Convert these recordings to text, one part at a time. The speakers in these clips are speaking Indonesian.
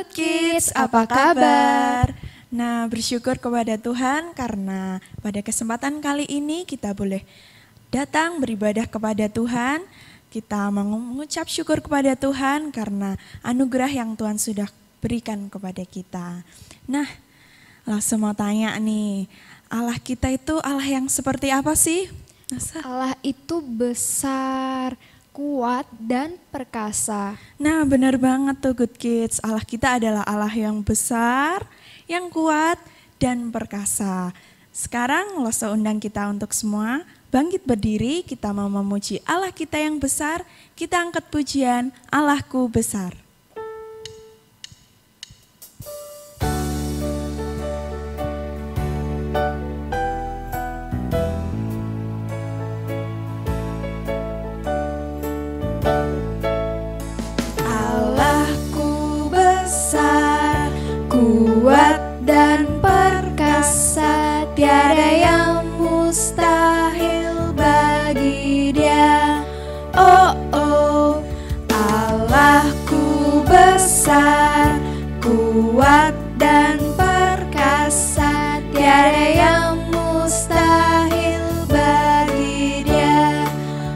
Good Kids, apa kabar? Nah, bersyukur kepada Tuhan karena pada kesempatan kali ini kita boleh datang beribadah kepada Tuhan. Kita mengucap syukur kepada Tuhan karena anugerah yang Tuhan sudah berikan kepada kita. Nah, langsung mau tanya nih, Allah kita itu Allah yang seperti apa sih? Allah itu besar, kuat, dan perkasa. Nah, benar banget tuh Good Kids. Allah kita adalah Allah yang besar, yang kuat, dan perkasa. Sekarang Loso undang kita untuk semua bangkit berdiri, kita mau memuji Allah kita yang besar. Kita angkat pujian, Allahku besar. Kuat dan perkasa, tiada yang mustahil bagi Dia. Oh, oh, Allahku besar, kuat dan perkasa, tiada yang mustahil bagi Dia.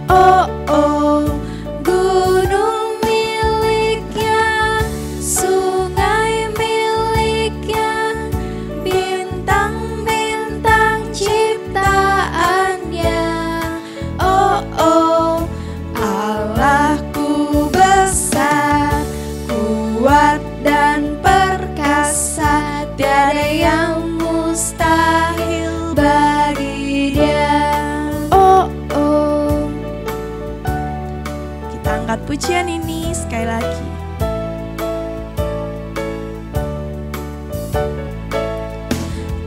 Oh, oh, gunung miliknya, sungai miliknya, bintang-bintang ciptaannya. Oh, oh, Allahku besar, kuat dan perkasa, tiada yang mustahil bagi Dia. Oh, oh. Kita angkat pujian ini sekali lagi.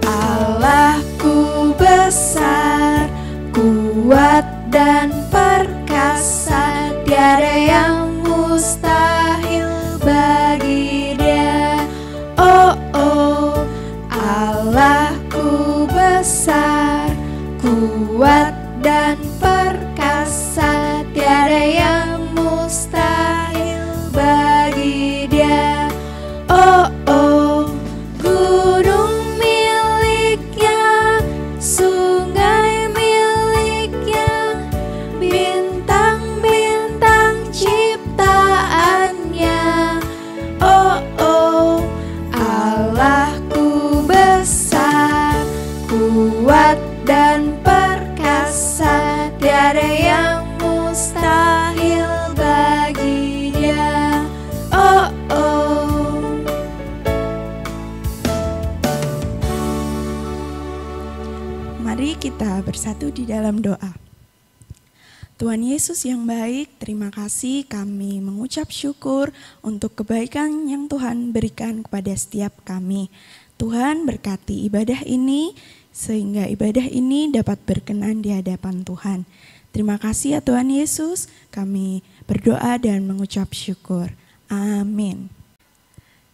Allahku besar, kuat dan perkasa, tiada yang mustahil bagi Dia. Oh, oh, Allahku besar, kuat dan perkasa, tiada yang mustahil bagi Dia. Oh, oh, gunung miliknya, sungai miliknya, bintang-bintang ciptaannya. Oh, oh, Allahku besar, kuat dan perkasa, tiada yang mustahil bagi Dia. Oh, oh. Mari kita bersatu di dalam doa. Tuhan Yesus yang baik, terima kasih kami mengucap syukur untuk kebaikan yang Tuhan berikan kepada setiap kami. Tuhan berkati ibadah ini sehingga ibadah ini dapat berkenan di hadapan Tuhan. Terima kasih ya Tuhan Yesus, kami berdoa dan mengucap syukur. Amin.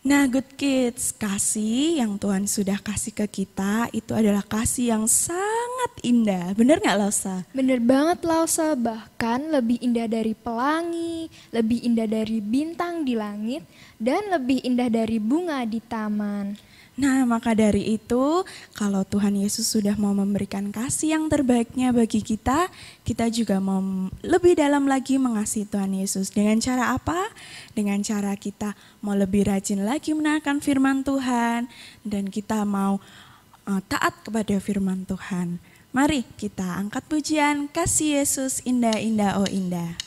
Nah Good Kids, kasih yang Tuhan sudah kasih ke kita itu adalah kasih yang sangat indah. Bener gak Lausa? Bener banget Lausa, bahkan lebih indah dari pelangi, lebih indah dari bintang di langit, dan lebih indah dari bunga di taman. Nah maka dari itu kalau Tuhan Yesus sudah mau memberikan kasih yang terbaiknya bagi kita, kita juga mau lebih dalam lagi mengasihi Tuhan Yesus. Dengan cara apa? Dengan cara kita mau lebih rajin lagi menaati firman Tuhan dan kita mau taat kepada firman Tuhan. Mari kita angkat pujian, kasih Yesus indah-indah oh indah.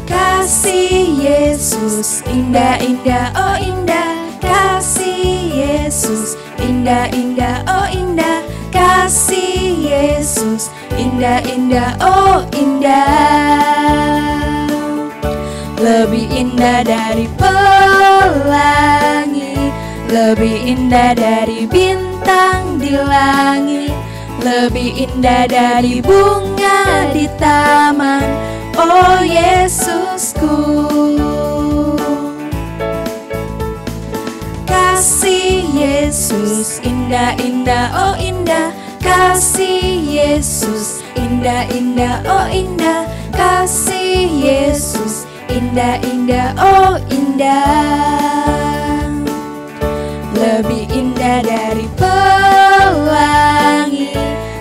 Kasih Yesus indah-indah oh indah, kasih Yesus indah-indah oh indah, kasih Yesus indah-indah oh indah. Lebih indah dari pelangi, lebih indah dari bintang di langit, lebih indah dari bunga di taman. Oh Yesusku, kasih Yesus indah-indah oh indah, kasih Yesus Indah-indah, oh indah kasih Yesus. Indah-indah, oh indah. Lebih indah dari pelangi,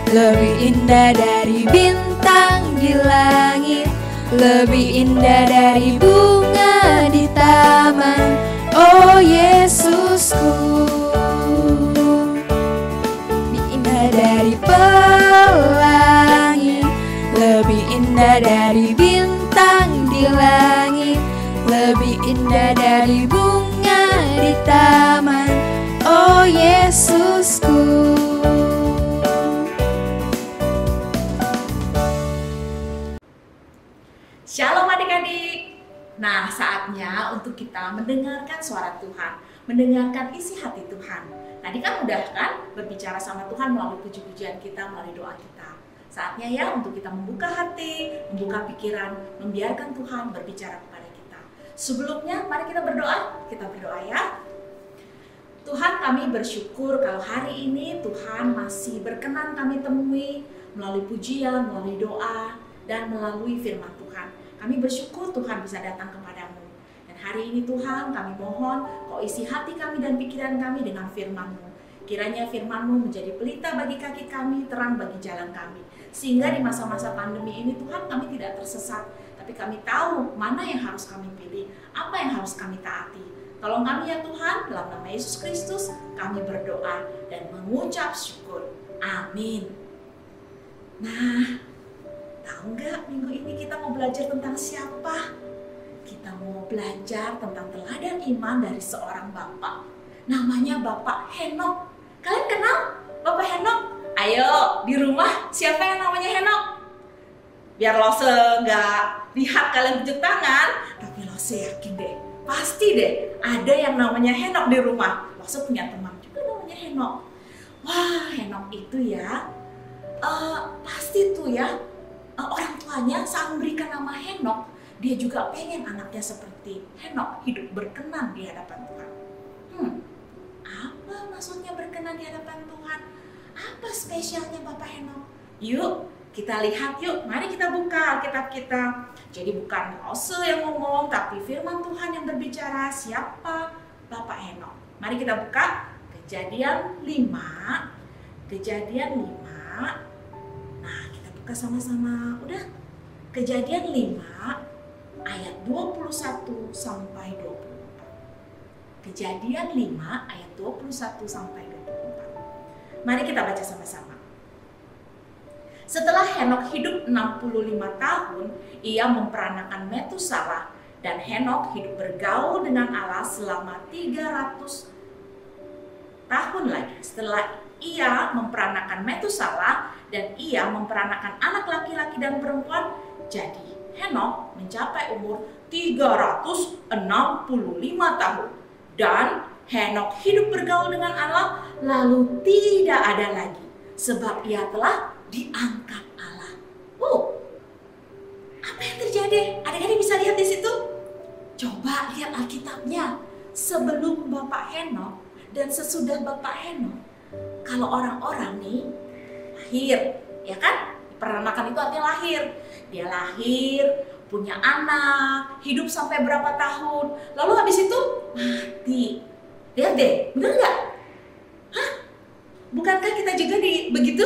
lebih indah dari bintang di langit, lebih indah dari bunga di taman. Oh Yesusku, lebih indah dari pelangi, lebih indah dari bintang di langit, lebih indah dari bunga di taman. Oh Yesusku. Shalom adik-adik. Nah, saatnya untuk kita mendengarkan suara Tuhan, mendengarkan isi hati Tuhan. Tadi kan udah kan berbicara sama Tuhan melalui puji-pujian kita, melalui doa kita. Saatnya ya untuk kita membuka hati, membuka pikiran, membiarkan Tuhan berbicara kepada kita. Sebelumnya, mari kita berdoa. Kita berdoa ya. Tuhan, kami bersyukur kalau hari ini Tuhan masih berkenan kami temui melalui pujian, melalui doa, dan melalui firman Tuhan. Kami bersyukur Tuhan bisa datang kepadamu. Dan hari ini Tuhan kami mohon kau isi hati kami dan pikiran kami dengan firman-Mu. Kiranya firman-Mu menjadi pelita bagi kaki kami, terang bagi jalan kami. Sehingga di masa-masa pandemi ini Tuhan kami tidak tersesat. Tapi kami tahu mana yang harus kami pilih, apa yang harus kami taati. Tolong kami ya Tuhan, dalam nama Yesus Kristus kami berdoa dan mengucap syukur. Amin. Nah, tahu nggak minggu ini kita mau belajar tentang siapa? Kita mau belajar tentang teladan iman dari seorang bapak. Namanya Bapak Henok. Kalian kenal Bapak Henok? Ayo, di rumah siapa yang namanya Henok? Biar Lose nggak lihat kalian tunjuk tangan, tapi Lose yakin deh, pasti deh ada yang namanya Henok di rumah. Lose punya teman juga namanya Henok. Wah, Henok itu ya, pasti tuh ya, orang tuanya saat memberikan nama Henok, dia juga pengen anaknya seperti Henok, hidup berkenan di hadapan Tuhan. Apa maksudnya berkenan di hadapan Tuhan? Apa spesialnya Bapak Henok? Yuk, kita lihat yuk. Mari kita buka Alkitab kita. Jadi bukan Lose yang ngomong, tapi firman Tuhan yang berbicara. Siapa Bapak Henok? Mari kita buka Kejadian 5. Kejadian 5. Nah, kita buka sama-sama. Udah. Kejadian 5 ayat 21 sampai 24. Kejadian 5 ayat 21 sampai 24. Mari kita baca sama-sama. Setelah Henok hidup 65 tahun, ia memperanakan Metusalah, dan Henok hidup bergaul dengan Allah selama 300 tahun lagi. Setelah ia memperanakan Metusalah dan ia memperanakan anak laki-laki dan perempuan, jadi Henok mencapai umur 365 tahun. Dan Henok hidup bergaul dengan Allah lalu tidak ada lagi, sebab ia telah diangkat Allah. Apa yang terjadi? Adik-adik bisa lihat di situ? Coba lihat Alkitabnya. Sebelum Bapak Henok dan sesudah Bapak Henok, kalau orang-orang nih lahir, ya kan? Peranakan itu artinya lahir. Dia lahir, punya anak, hidup sampai berapa tahun, lalu habis itu mati. Lihat deh, bener nggak? Hah? Bukankah kita juga begitu?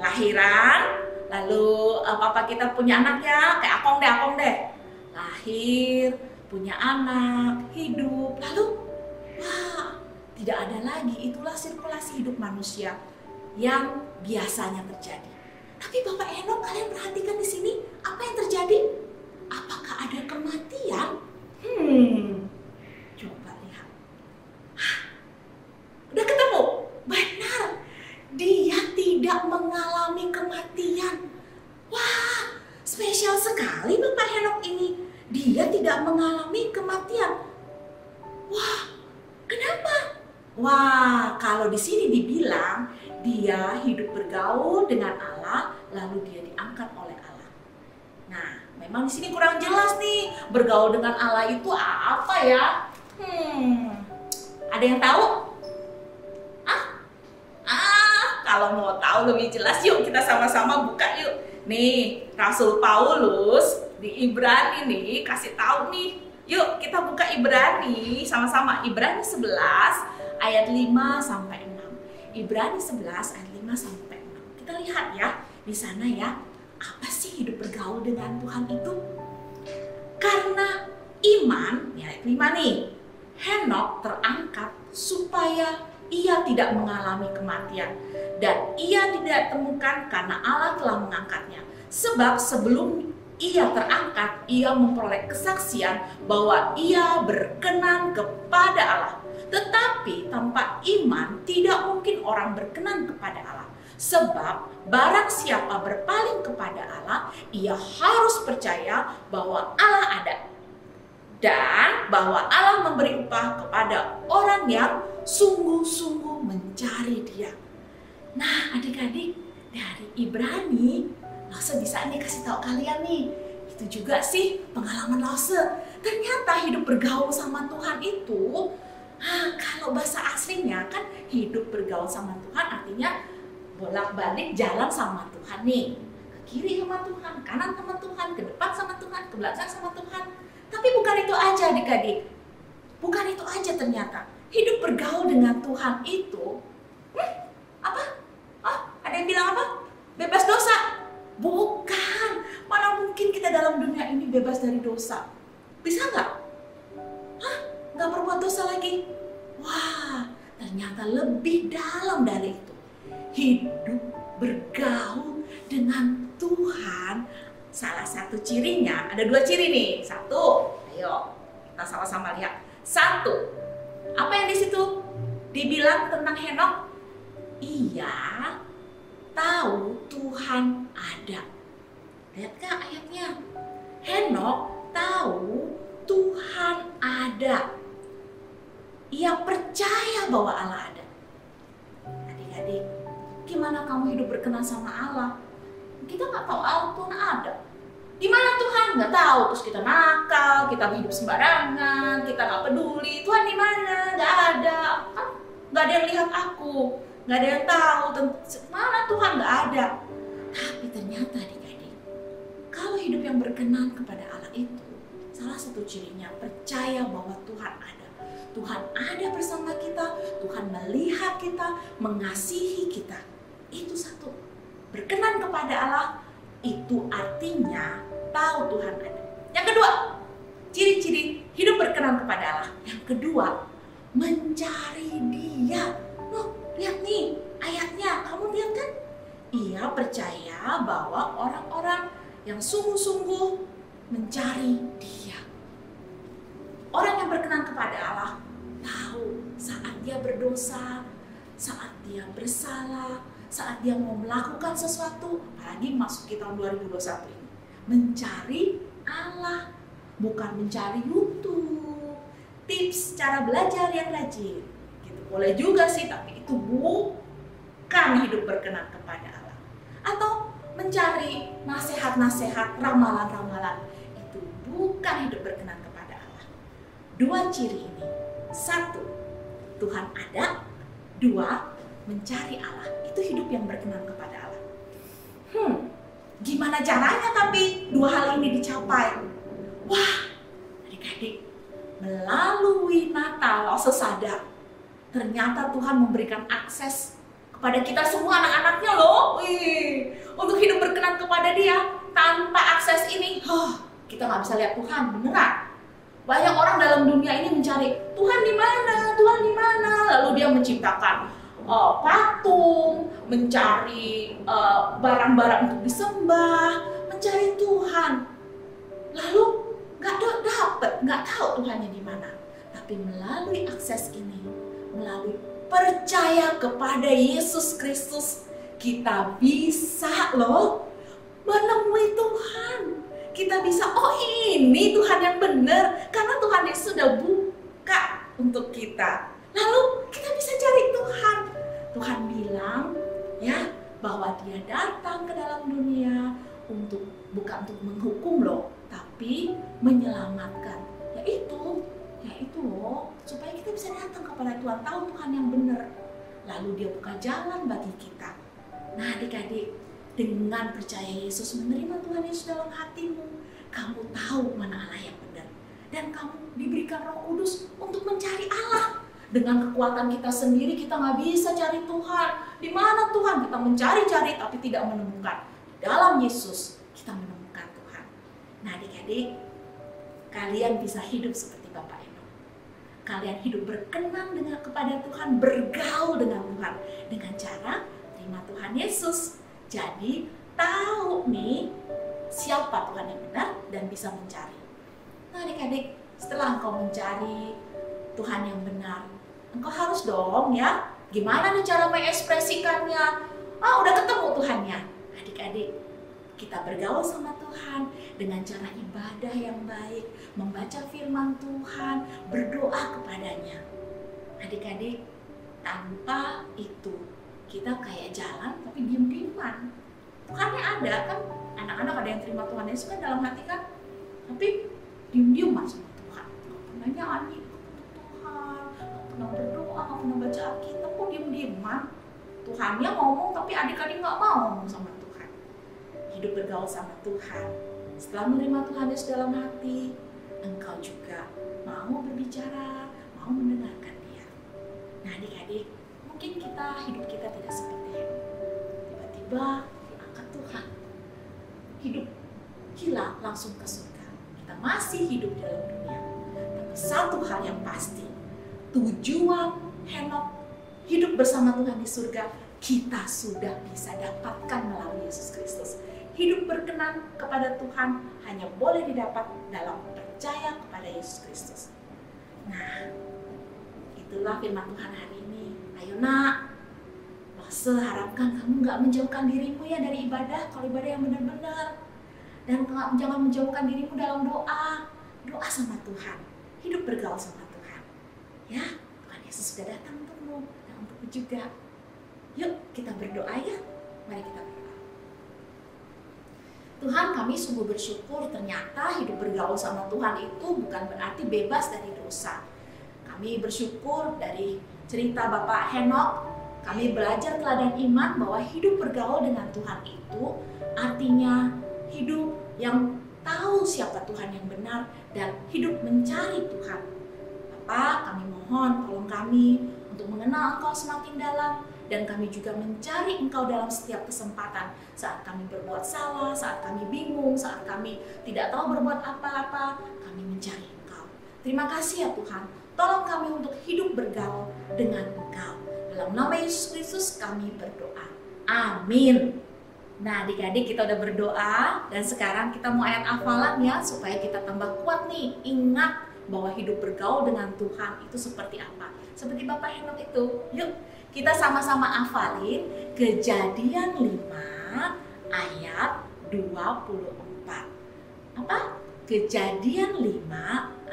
Lahiran, lalu papa kita punya anak ya, kayak akong deh. Lahir, punya anak, hidup, lalu wah, tidak ada lagi. Itulah sirkulasi hidup manusia yang biasanya terjadi. Tapi Bapak Henok, kalian perhatikan di sini apa yang terjadi? Apakah ada kematian? Coba lihat. Udah ketemu? Benar. Dia tidak mengalami kematian. Wah, spesial sekali Bapak Henok ini. Dia tidak mengalami kematian. Wah, kenapa? Wah, kalau di sini dibilang dia hidup bergaul dengan Allah, lalu dia diangkat oleh Allah. Nah, memang di sini kurang jelas nih, bergaul dengan Allah itu apa ya? Ada yang tahu? kalau mau tahu lebih jelas, yuk kita sama-sama buka yuk. Nih, Rasul Paulus di Ibrani nih kasih tahu nih. Yuk kita buka Ibrani sama-sama. Ibrani 11 ayat 5 sampai 6. Ibrani 11 ayat 5 sampai 6. Kita lihat ya di sana ya. Apa sih hidup bergaul dengan Tuhan itu? Karena iman, ya ayat 5 nih. Henok terangkat supaya ia tidak mengalami kematian, dan ia tidak temukan karena Allah telah mengangkatnya. Sebab sebelum ia terangkat, ia memperoleh kesaksian bahwa ia berkenan kepada Allah. Tetapi tanpa iman tidak mungkin orang berkenan kepada Allah. Sebab barang siapa berpaling kepada Allah, ia harus percaya bahwa Allah ada, dan bahwa Allah memberi upah kepada orang yang sungguh-sungguh mencari Dia. Nah, adik-adik, dari Ibrani, Lause bisa nih kasih tahu kalian nih, itu juga sih pengalaman Lause. Ternyata hidup bergaul sama Tuhan itu, kalau bahasa aslinya kan hidup bergaul sama Tuhan artinya bolak-balik jalan sama Tuhan nih. Ke kiri sama Tuhan, kanan sama Tuhan, ke depan sama Tuhan, ke belakang sama Tuhan. Tapi bukan itu aja adik-adik. Bukan itu aja ternyata. Hidup bergaul dengan Tuhan itu, apa? Ada yang bilang apa? Bebas dosa. Bukan. Mana mungkin kita dalam dunia ini bebas dari dosa? Bisa nggak? Nggak berbuat dosa lagi? Wah, ternyata lebih dalam dari itu. Hidup bergaul dengan Tuhan, salah satu cirinya, ada 2 ciri nih. Satu, ayo kita sama-sama lihat. Satu, apa yang di situ dibilang tentang Henok? Ia tahu Tuhan ada. Lihat gak ayatnya? Henok tahu Tuhan ada. Ia percaya bahwa Allah ada. Adik-adik, gimana kamu hidup berkenan sama Allah? Kita nggak tahu Allah Tuhan ada. Di mana Tuhan? Nggak tahu. Terus kita nakal, kita hidup sembarangan, kita nggak peduli. Tuhan di mana? Nggak ada. Kan nggak ada yang lihat aku, nggak ada yang tahu mana Tuhan, nggak ada. Tapi ternyata adik-adik, kalau hidup yang berkenan kepada Allah itu, salah satu cirinya percaya bahwa Tuhan ada. Tuhan ada bersama kita, Tuhan melihat kita, mengasihi kita. Itu satu. Berkenan kepada Allah itu artinya tahu Tuhan ada. Yang kedua, ciri-ciri hidup berkenan kepada Allah. Yang kedua, mencari Dia. Loh, lihat nih ayatnya, kamu lihat kan? Ia percaya bahwa orang-orang yang sungguh-sungguh mencari Dia. Orang yang berkenan kepada Allah tahu saat dia berdosa, saat dia bersalah, saat dia mau melakukan sesuatu, apalagi masuki tahun 2021 ini, mencari Allah, bukan mencari YouTube, tips cara belajar yang rajin. Gitu. Boleh juga sih, tapi itu bukan hidup berkenan kepada Allah. Atau mencari nasihat-nasihat, ramalan-ramalan, itu bukan hidup berkenan kepada Allah. 2 ciri ini. 1, Tuhan ada. 2, mencari Allah. Itu hidup yang berkenan kepada Allah. Gimana caranya tapi 2 hal ini dicapai? Wah, adik-adik, melalui Natal, Lause sadar ternyata Tuhan memberikan akses kepada kita semua anak-anaknya loh. Untuk hidup berkenan kepada Dia. Tanpa akses ini, kita nggak bisa lihat Tuhan, beneran. Banyak orang dalam dunia ini mencari Tuhan di mana, Tuhan di mana. Lalu dia menciptakan patung, mencari barang-barang untuk disembah, mencari Tuhan. Lalu nggak tahu Tuhannya di mana. Tapi melalui akses ini, melalui percaya kepada Yesus Kristus, kita bisa loh menemui Tuhan. Kita bisa, ini Tuhan yang benar, karena Tuhan yang sudah buka untuk kita. Lalu kita bisa cari Tuhan. Tuhan bilang ya bahwa Dia datang ke dalam dunia bukan untuk menghukum loh, tapi menyelamatkan. Yaitu loh, supaya kita bisa datang kepada Tuhan, tahu Tuhan yang benar. Lalu Dia buka jalan bagi kita Nah adik-adik, dengan percaya Yesus, menerima Tuhan Yesus dalam hatimu, kamu tahu mana Allah yang benar. Dan kamu diberikan Roh Kudus untuk mencari Allah. Dengan kekuatan kita sendiri kita nggak bisa cari Tuhan. Di mana Tuhan? Kita mencari-cari tapi tidak menemukan. Di dalam Yesus kita menemukan Tuhan. Nah adik-adik, kalian bisa hidup seperti Bapak Henok. Kalian hidup berkenan kepada Tuhan, bergaul dengan Tuhan dengan cara terima Tuhan Yesus. Jadi tahu nih siapa Tuhan yang benar dan bisa mencari. Nah adik-adik, setelah engkau mencari Tuhan yang benar, engkau harus dong ya, gimana nih cara mengekspresikannya? Udah ketemu Tuhannya. Adik-adik, kita bergaul sama Tuhan dengan cara ibadah yang baik, membaca firman Tuhan, berdoa kepadanya. Adik-adik, tanpa itu kita kayak jalan tapi diem-dieman. Tuhannya ada kan, anak-anak ada yang terima Tuhan Yesus kan dalam hati kan, tapi diem-dieman sama Tuhan. Gak pernah nyanyi Tuhan, gak pernah berdoa, gak pernah baca Alkitab, kok diem-dieman. Tuhannya ngomong tapi adik-adik gak mau ngomong sama Tuhan. Hidup bergaul sama Tuhan. Setelah menerima Tuhan Yesus dalam hati, engkau juga mau berbicara, mau mendengarkan Dia. Nah adik-adik, mungkin hidup kita tidak seperti ini. Tiba-tiba diangkat Tuhan. Hidup hilang langsung ke surga. Kita masih hidup di dalam dunia. Tapi satu hal yang pasti, tujuan Henok hidup bersama Tuhan di surga, kita sudah bisa dapatkan melalui Yesus Kristus. Hidup berkenan kepada Tuhan hanya boleh didapat dalam percaya kepada Yesus Kristus. Nah, itulah firman Tuhan hari ini. Ayo nak, Lose harapkan kamu gak menjauhkan dirimu ya dari ibadah, kalau ibadah yang benar-benar. Dan jangan menjauhkan dirimu dalam doa. Doa sama Tuhan, hidup bergaul sama Tuhan. Ya, Tuhan Yesus sudah datang untukmu dan untukku juga. Yuk kita berdoa ya, mari kita berdoa. Tuhan, kami sungguh bersyukur ternyata hidup bergaul sama Tuhan itu bukan berarti bebas dari dosa. Kami bersyukur dari cerita Bapak Henok, kami belajar teladan iman bahwa hidup bergaul dengan Tuhan itu artinya hidup yang tahu siapa Tuhan yang benar dan hidup mencari Tuhan. Bapak, kami mohon tolong kami untuk mengenal Engkau semakin dalam, dan kami juga mencari Engkau dalam setiap kesempatan. Saat kami berbuat salah, saat kami bingung, saat kami tidak tahu berbuat apa-apa, kami mencari Engkau. Terima kasih ya Tuhan, tolong kami untuk hidup bergaul dengan Engkau. Dalam nama Yesus Kristus kami berdoa. Amin. Nah adik-adik, kita udah berdoa dan sekarang kita mau ayat hafalan ya, supaya kita tambah kuat nih. Ingat bahwa hidup bergaul dengan Tuhan itu seperti apa. Seperti Bapak Henok itu. Yuk kita sama-sama hafalin Kejadian 5 ayat 24. Apa? Kejadian 5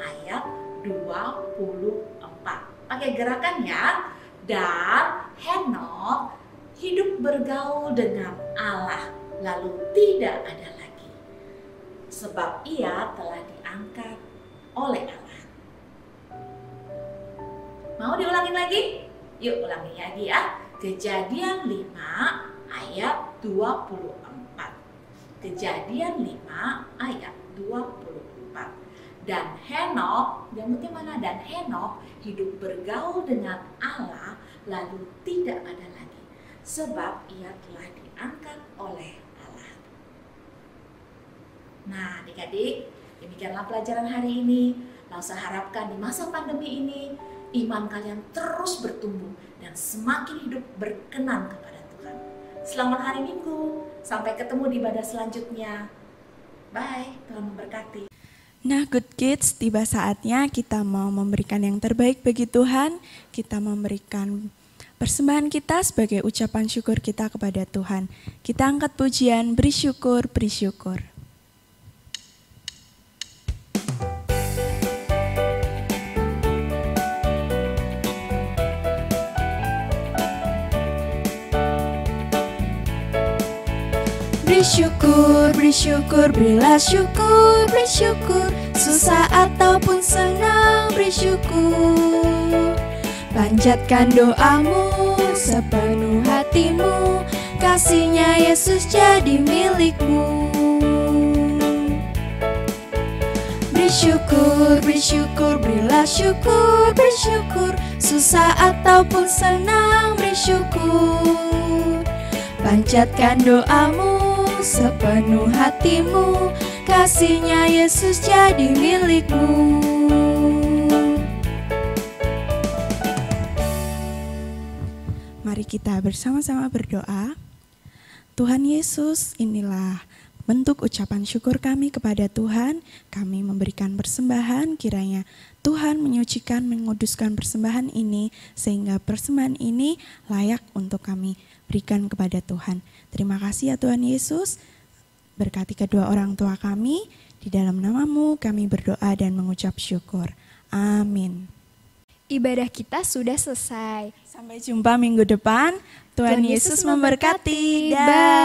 ayat 24. Pakai gerakan ya. Dan Henok hidup bergaul dengan Allah, lalu tidak ada lagi, sebab ia telah diangkat oleh Allah. Mau diulangin lagi? Yuk ulangi lagi ya. Kejadian 5 ayat 24. Kejadian 5 ayat 24. Dan Henok, yang mana? Dan Henok hidup bergaul dengan Allah, lalu tidak ada lagi, sebab ia telah diangkat oleh Allah. Nah adik-adik, demikianlah pelajaran hari ini. Lalu saya harapkan di masa pandemi ini, iman kalian terus bertumbuh dan semakin hidup berkenan kepada Tuhan. Selamat hari Minggu, sampai ketemu di ibadah selanjutnya. Bye, Tuhan memberkati. Nah, Good Kids, tiba saatnya kita mau memberikan yang terbaik bagi Tuhan. Kita memberikan persembahan kita sebagai ucapan syukur kita kepada Tuhan. Kita angkat pujian, beri syukur, beri syukur. Beri syukur, berilah syukur, beri syukur. Susah ataupun senang, beri syukur. Panjatkan doamu sepenuh hatimu, kasih-Nya Yesus jadi milikmu. Beri syukur, beri syukur, berilah syukur, beri syukur. Susah ataupun senang, beri syukur. Panjatkan doamu sepenuh hatimu, kasih-Nya Yesus jadi milikmu. Mari kita bersama-sama berdoa. Tuhan Yesus, inilah bentuk ucapan syukur kami kepada Tuhan. Kami memberikan persembahan, kiranya Tuhan menyucikan, menguduskan persembahan ini, sehingga persembahan ini layak untuk kami berikan kepada Tuhan. Terima kasih ya Tuhan Yesus. Berkati kedua orang tua kami, di dalam nama-Mu kami berdoa dan mengucap syukur. Amin. Ibadah kita sudah selesai. Sampai jumpa minggu depan. Tuhan Yesus memberkati. Dah.